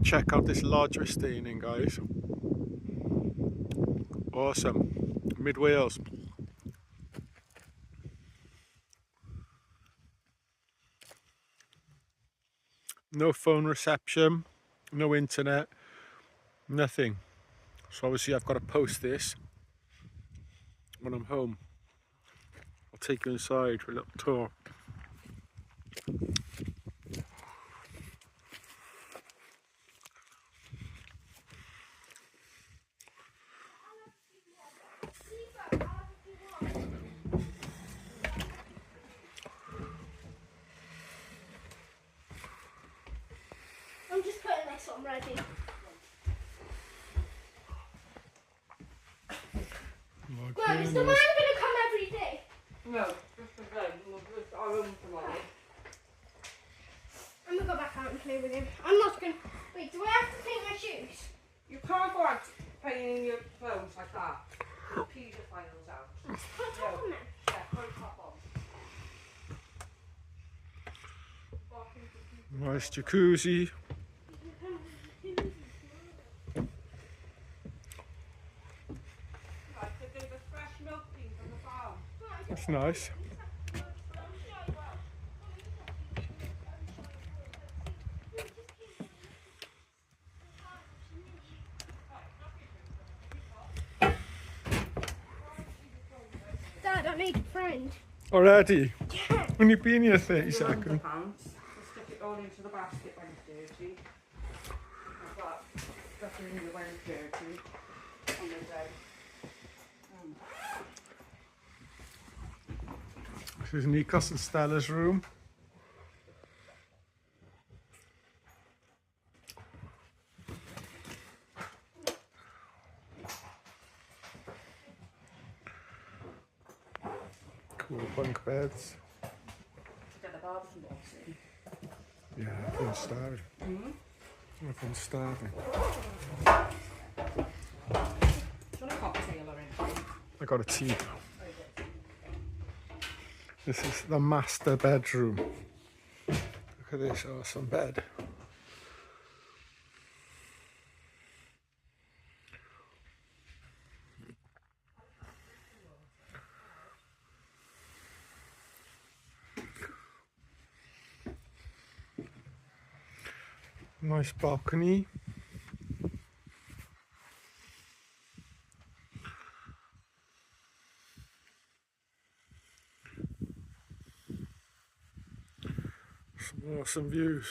Check out this lodge we're staying in, guys. Awesome. Mid Wales. No phone reception, no internet, nothing. So obviously I've got to post this when I'm home. I'll take you inside for a little tour. I'm just putting this on ready. Well, is the man going to come every day? No, just today. We'll just our room tomorrow. I'm going to go back out and play with him. I'm not going to... Wait, do I have to paint my shoes? You can't go out painting your clothes like that. You pee the finals out. Put a top on then. Yeah, put a top on. Nice jacuzzi. That's nice. Dad, I made a friend. Already? Yeah. Only been here 30 seconds. Stick it all into the basket when it's dirty. Like that. Stuff it in when it's dirty. On the day. This is Nikos and Stella's room. Cool bunk beds. Get the barbecue box in. Yeah, everyone's starving. Everyone's starving. Do you want a cocktail or anything? I got a tea. This is the master bedroom. Look at this awesome bed. Nice balcony. Some awesome views.